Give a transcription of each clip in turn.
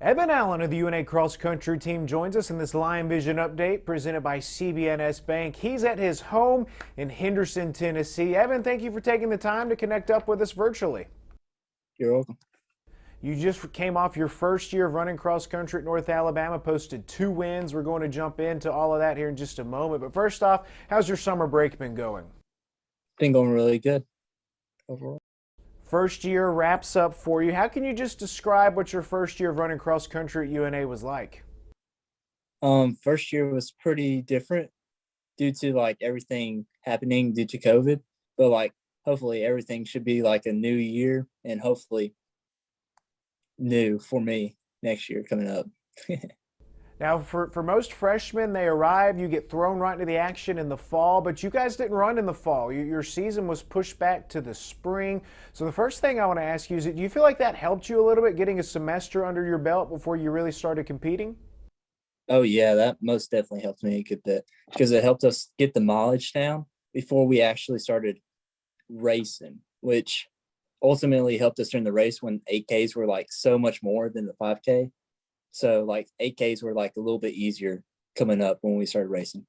Evan Allen of the UNA cross country team joins us in this Lion Vision update presented by CBNS Bank. He's at his home in Henderson, Tennessee. Evan, thank you for taking the time to connect up with us virtually. You're welcome. You just came off your first year of running cross country at North Alabama, posted 2 wins. We're going to jump into all of that here in just a moment. But first off, how's your summer break been going? Been going really good overall. First year wraps up for you. How can you just describe what your first year of running cross country at UNA was like? First year was pretty different due to like everything happening due to COVID, but like hopefully everything should be like a new year and hopefully new for me next year coming up. Now, for most freshmen, they arrive, you get thrown right into the action in the fall, but you guys didn't run in the fall. Your season was pushed back to the spring. So the first thing I want to ask you is, do you feel like that helped you a little bit, getting a semester under your belt before you really started competing? Oh yeah, that most definitely helped me a good bit because it helped us get the mileage down before we actually started racing, which ultimately helped us during the race when 8Ks were like so much more than the 5K. So like 8Ks were like a little bit easier coming up when we started racing.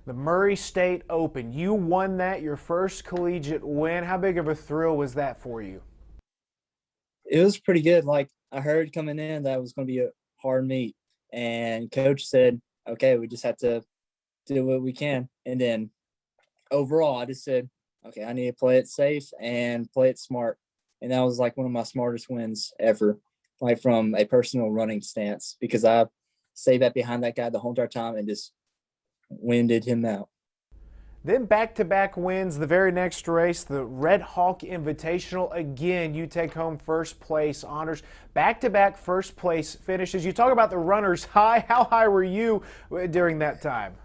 The Murray State Open, you won that, your first collegiate win. How big of a thrill was that for you? It was pretty good. Like I heard coming in that it was going to be a hard meet, and coach said, "Okay, we just have to do what we can." And then overall, I just said, "Okay, I need to play it safe and play it smart." And that was like one of my smartest wins ever, like from a personal running stance, because I stayed back behind that guy the whole entire time and just winded him out. Then back-to-back wins, the very next race, the Red Hawk Invitational. Again, you take home first place honors. Back-to-back first place finishes. You talk about the runner's high. How high were you during that time?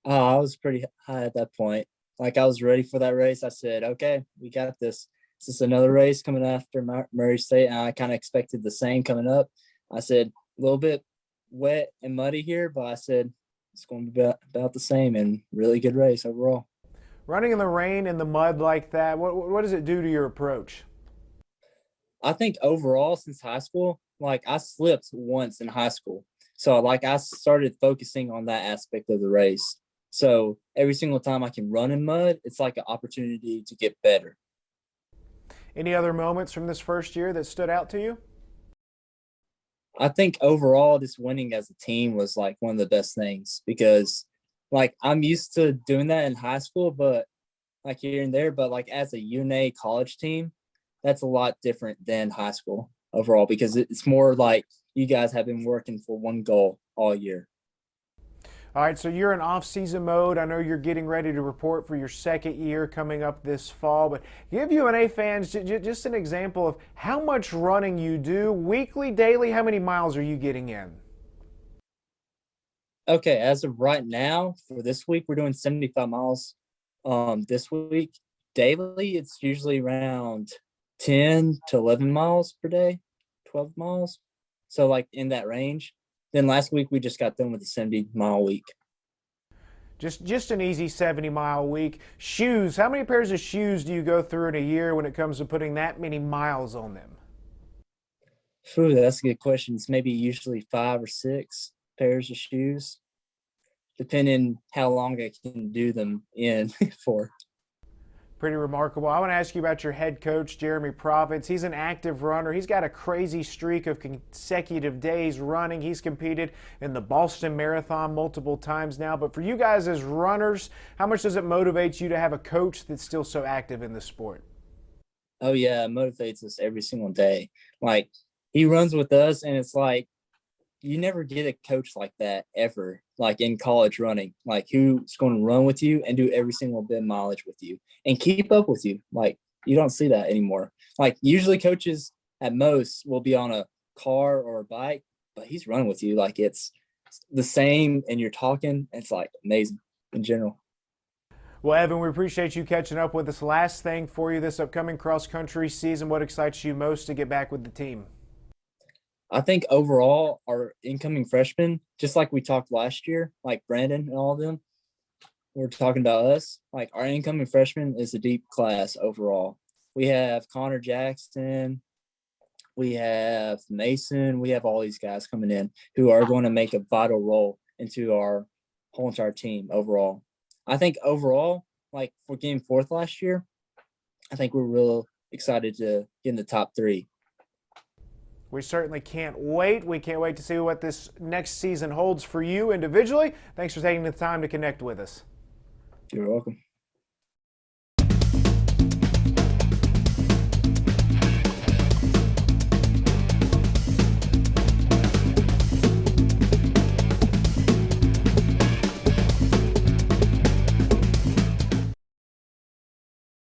I was pretty high at that point. Like I was ready for that race. I said, "Okay, we got this. This is another race coming after Murray State." And I kind of expected the same coming up. I said, a little bit wet and muddy here, but I said, it's going to be about the same and really good race overall. Running in the rain and the mud like that, what does it do to your approach? I think overall since high school, like I slipped once in high school. So like I started focusing on that aspect of the race. So every single time I can run in mud, it's like an opportunity to get better. Any other moments from this first year that stood out to you? I think overall, this winning as a team was like one of the best things because, like, I'm used to doing that in high school, but like here and there, but like as a UNA college team, that's a lot different than high school overall because it's more like you guys have been working for one goal all year. All right, so you're in off-season mode. I know you're getting ready to report for your second year coming up this fall, but give UNA fans just an example of how much running you do weekly, daily. How many miles are you getting in? Okay, as of right now, for this week, we're doing 75 miles. This week, daily, it's usually around 10 to 11 miles per day, 12 miles. So, like in that range. Then last week, we just got done with a 70-mile week. Just an easy 70-mile week. Shoes, how many pairs of shoes do you go through in a year when it comes to putting that many miles on them? Phew, that's a good question. It's maybe usually 5 or 6 pairs of shoes, depending how long I can do them in for. Pretty remarkable. I want to ask you about your head coach, Jeremy Province. He's an active runner. He's got a crazy streak of consecutive days running. He's competed in the Boston Marathon multiple times now. But for you guys as runners, how much does it motivate you to have a coach that's still so active in the sport? Oh yeah, it motivates us every single day. Like he runs with us, and it's like you never get a coach like that ever, like in college running, like who's going to run with you and do every single bit of mileage with you and keep up with you. Like you don't see that anymore. Like usually coaches at most will be on a car or a bike, but he's running with you. Like it's the same and you're talking. It's like amazing in general. Well, Evan, we appreciate you catching up with us. Last thing for you this upcoming cross-country season, what excites you most to get back with the team? I think overall our incoming freshmen, just like we talked last year, like Brandon and all of them, we're talking about us. Like our incoming freshman is a deep class overall. We have Connor Jackson, We have Mason. We have all these guys coming in who are going to make a vital role into our whole entire team overall. I think overall, like for getting fourth last year, I think we're real excited to get in the top three. We certainly can't wait. We can't wait to see what this next season holds for you individually. Thanks for taking the time to connect with us. You're welcome.